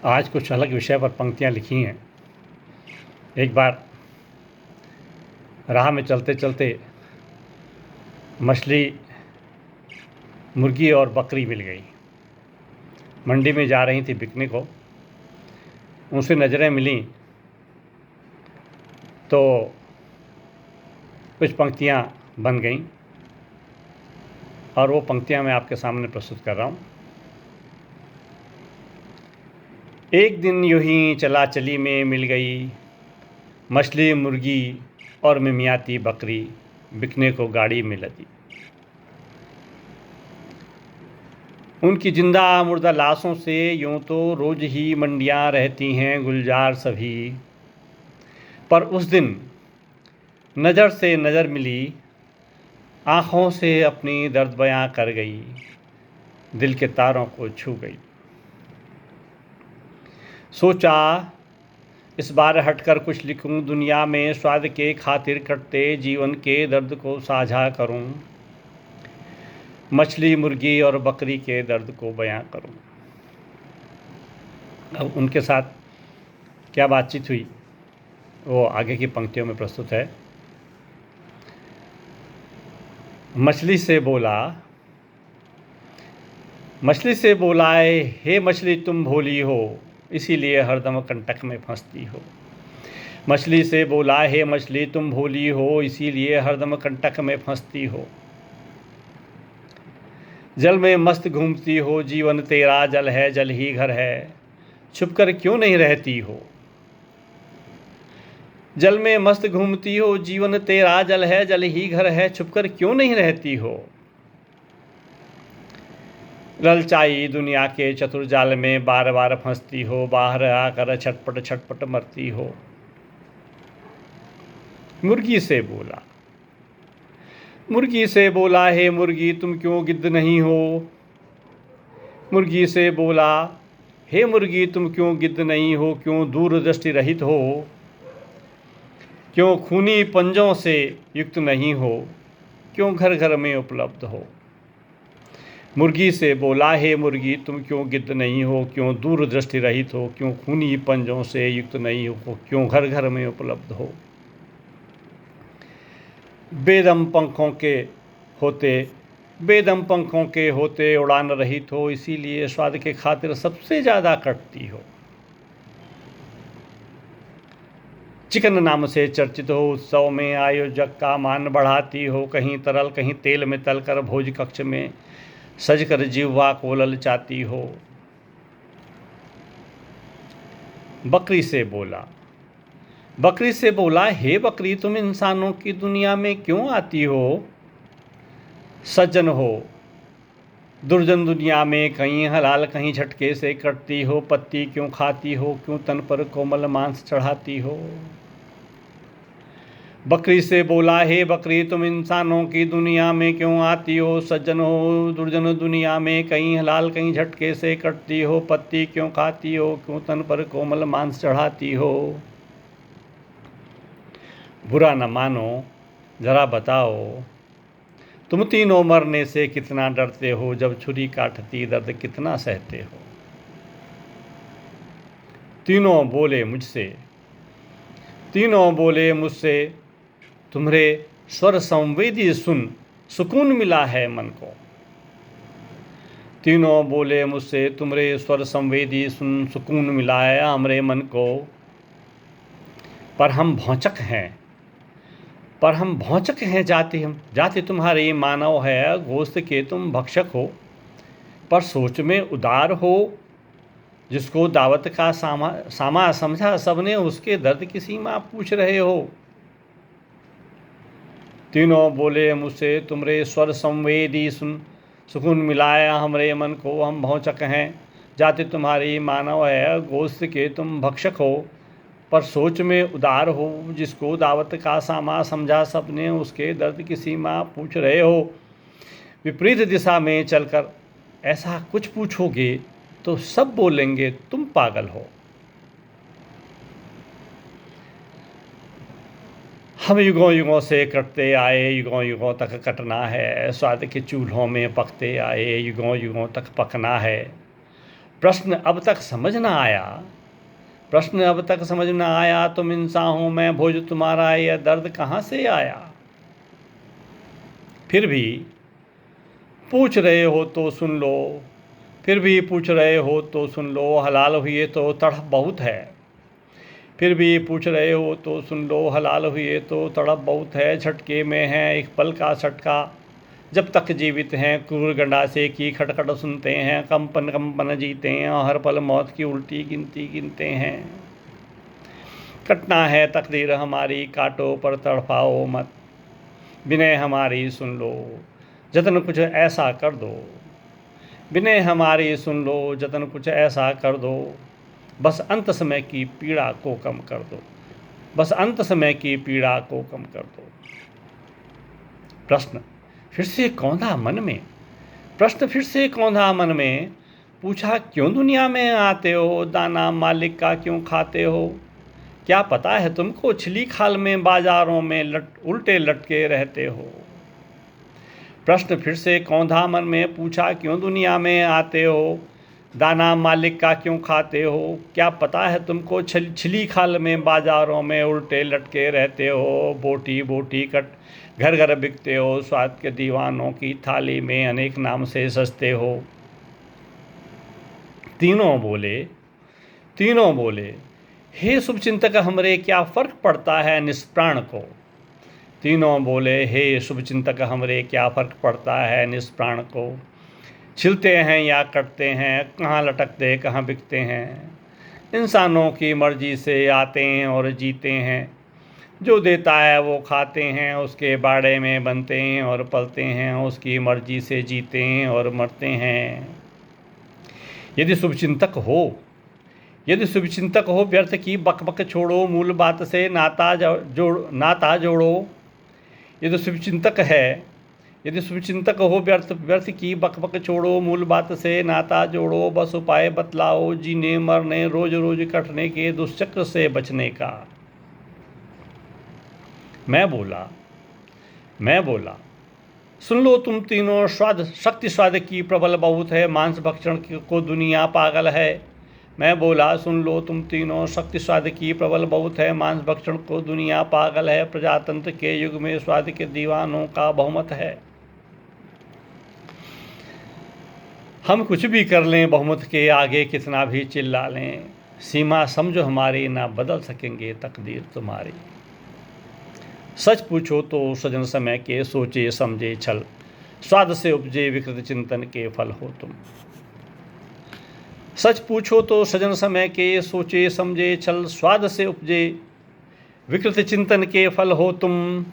आज कुछ अलग विषय पर पंक्तियाँ लिखी हैं। एक बार राह में चलते चलते मछली, मुर्गी और बकरी मिल गई। मंडी में जा रही थी बिकने को, उनसे नज़रें मिलीं तो कुछ पंक्तियाँ बन गईं और वो पंक्तियाँ मैं आपके सामने प्रस्तुत कर रहा हूँ। एक दिन यूं ही चला चली में मिल गई मछली, मुर्गी और मिमियाती बकरी, बिकने को गाड़ी में लदी। उनकी जिंदा मुर्दा लाशों से यूं तो रोज ही मंडियां रहती हैं गुलजार सभी, पर उस दिन नज़र से नज़र मिली, आँखों से अपनी दर्द बयां कर गई, दिल के तारों को छू गई। सोचा इस बार हटकर कुछ लिखूं, दुनिया में स्वाद के खातिर कटते जीवन के दर्द को साझा करूं, मछली, मुर्गी और बकरी के दर्द को बयां करूं। अब उनके साथ क्या बातचीत हुई वो आगे की पंक्तियों में प्रस्तुत है। मछली से बोला हे मछली तुम भोली हो, इसीलिए हरदम कंटक में फंसती हो। मछली से बोला हे मछली तुम भोली हो, इसीलिए हरदम कंटक में फंसती हो। जल में मस्त घूमती हो, जीवन तेरा जल है, जल ही घर है, छुपकर क्यों नहीं रहती हो। जल में मस्त घूमती हो, जीवन तेरा जल है, जल ही घर है, छुपकर क्यों नहीं रहती हो। ललचाई दुनिया के चतुर जाल में बार बार फंसती हो, बाहर आकर छटपट छटपट मरती हो। मुर्गी से बोला हे मुर्गी तुम क्यों गिद्ध नहीं हो। मुर्गी से बोला हे मुर्गी तुम क्यों गिद्ध नहीं हो, क्यों दूरदृष्टि रहित हो, क्यों खूनी पंजों से युक्त नहीं हो, क्यों घर घर में उपलब्ध हो। मुर्गी से बोला हे मुर्गी तुम क्यों गिद्ध नहीं हो, क्यों दूरदृष्टि रहित हो, क्यों खूनी पंजों से युक्त नहीं हो, क्यों घर घर में उपलब्ध हो। बेदम पंखों के होते उड़ान रहित हो, इसीलिए स्वाद के खातिर सबसे ज़्यादा कटती हो। चिकन नाम से चर्चित हो, उत्सव में आयोजक का मान बढ़ाती हो, कहीं तरल कहीं तेल में तलकर भोज कक्ष में सजकर जिह्वा को ललचाती हो। बकरी से बोला हे बकरी तुम इंसानों की दुनिया में क्यों आती हो। सज्जन हो दुर्जन दुनिया में, कहीं हलाल कहीं झटके से कटती हो, पत्ती क्यों खाती हो, क्यों तन पर कोमल मांस चढ़ाती हो। बकरी से बोला हे बकरी तुम इंसानों की दुनिया में क्यों आती हो। सज्जन हो दुर्जन दुनिया में, कहीं हलाल कहीं झटके से कटती हो, पत्ती क्यों खाती हो, क्यों तन पर कोमल मांस चढ़ाती हो। बुरा न मानो जरा बताओ, तुम तीनों मरने से कितना डरते हो, जब छुरी काटती दर्द कितना सहते हो। तीनों बोले मुझसे तुम्हारे स्वर संवेदी सुन, सुकून मिला है मन को। तीनों बोले मुझसे तुम्हारे स्वर संवेदी सुन, सुकून मिला है हमरे मन को। पर हम भौचक हैं जाति तुम्हारी मानव है, गोश्त के तुम भक्षक हो, पर सोच में उदार हो, जिसको दावत का सामा समझा सबने, उसके दर्द की सीमा पूछ रहे हो। तीनों बोले मुझसे तुम्हारे स्वर संवेदी सुन, सुकून मिलाया हमरे मन को। हम भौचक हैं जाति तुम्हारी मानव है, गोश्त के तुम भक्षक हो, पर सोच में उदार हो, जिसको दावत का सामा समझा सबने, उसके दर्द की सीमा पूछ रहे हो। विपरीत दिशा में चलकर ऐसा कुछ पूछोगे तो सब बोलेंगे तुम पागल हो। हम युगों युगों से कटते आए, युगों युगों तक कटना है, स्वाद के चूल्हों में पकते आए, युगों युगों तक पकना है। प्रश्न अब तक समझ न आया, प्रश्न अब तक समझ न आया, तुम इंसान हो मैं भोज तुम्हारा, यह दर्द कहाँ से आया। फिर भी पूछ रहे हो तो सुन लो, फिर भी पूछ रहे हो तो सुन लो, हलाल हुए तो तड़प बहुत है। फिर भी पूछ रहे हो तो सुन लो, हलाल हुए तो तड़प बहुत है। झटके में है एक पल का झटका, जब तक जीवित हैं क्रूर गंडासे की खटखट सुनते हैं। कंपन कंपन जीते हैं और हर पल मौत की उल्टी गिनती गिनते हैं। कटना है तकदीर हमारी, काटो पर तड़पाओ मत, विनय हमारी सुन लो, जतन कुछ ऐसा कर दो। विनय हमारी सुन लो, जतन कुछ ऐसा कर दो, बस अंत समय की पीड़ा को कम कर दो, बस अंत समय की पीड़ा को कम कर दो। प्रश्न फिर से कौंधा मन में, प्रश्न फिर से कौंधा मन में, पूछा क्यों दुनिया में आते हो, दाना मालिक का क्यों खाते हो। क्या पता है तुमको छिली खाल में बाजारों में उल्टे लटके रहते हो। प्रश्न फिर से कौंधा मन में, पूछा क्यों दुनिया में आते हो, दाना मालिक का क्यों खाते हो। क्या पता है तुमको छिली खाल में बाजारों में उल्टे लटके रहते हो। बोटी बोटी कट घर घर बिकते हो, स्वाद के दीवानों की थाली में अनेक नाम से सस्ते हो। तीनों बोले हे शुभचिंतक हमरे, क्या फर्क पड़ता है निष्प्राण को। तीनों बोले हे शुभचिंतक हमरे, क्या फर्क पड़ता है निष्प्राण को। छिलते हैं या कटते हैं, कहाँ लटकते कहाँ बिकते हैं। इंसानों की मर्जी से आते हैं और जीते हैं, जो देता है वो खाते हैं, उसके बाड़े में बनते हैं और पलते हैं, उसकी मर्जी से जीते हैं और मरते हैं। यदि शुभचिंतक हो व्यर्थ की बकबक छोड़ो, मूल बात से नाता जोड़ो। यदि शुभचिंतक हो व्यर्थ की बकबक छोड़ो, मूल बात से नाता जोड़ो। बस उपाय बतलाओ जीने मरने रोज रोज कटने के दुष्चक्र से बचने का। मैं बोला सुन लो तुम तीनों, शक्ति स्वाद की प्रबल बहुत है, मांस भक्षण को दुनिया पागल है। मैं बोला सुन लो तुम तीनों, शक्ति स्वाद की प्रबल बहुत है, मांस भक्षण को दुनिया पागल है। प्रजातंत्र के युग में स्वाद के दीवानों का बहुमत है। हम कुछ भी कर लें बहुमत के आगे, कितना भी चिल्ला लें, सीमा समझो हमारी, ना बदल सकेंगे तकदीर तुम्हारी। सच पूछो तो सजन समय के सोचे समझे छल, स्वाद से उपजे विकृत चिंतन के फल हो तुम। सच पूछो तो सजन समय के सोचे समझे छल, स्वाद से उपजे विकृत चिंतन के फल हो तुम।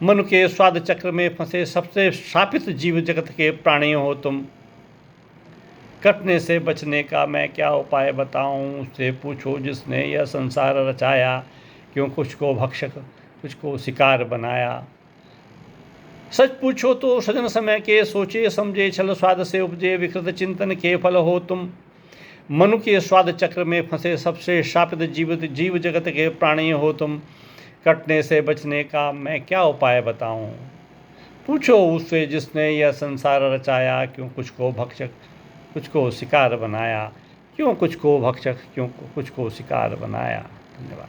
मन के स्वाद चक्र में फंसे सबसे शापित जीव जगत के प्राणी हो तुम। कटने से बचने का मैं क्या उपाय बताऊं, उससे पूछो जिसने यह संसार रचाया, क्यों कुछ को भक्षक कुछ को शिकार बनाया। सच पूछो तो सजन समय के सोचे समझे छल, स्वाद से उपजे विकृत चिंतन के फल हो तुम। मनु के स्वाद चक्र में फंसे सबसे शापित जीव जगत के प्राणी हो तुम। कटने से बचने का मैं क्या उपाय बताऊं, पूछो उससे जिसने यह संसार रचाया, क्यों कुछ को भक्षक कुछ को शिकार बनाया। क्यों कुछ को भक्षक क्यों कुछ को शिकार बनाया। धन्यवाद।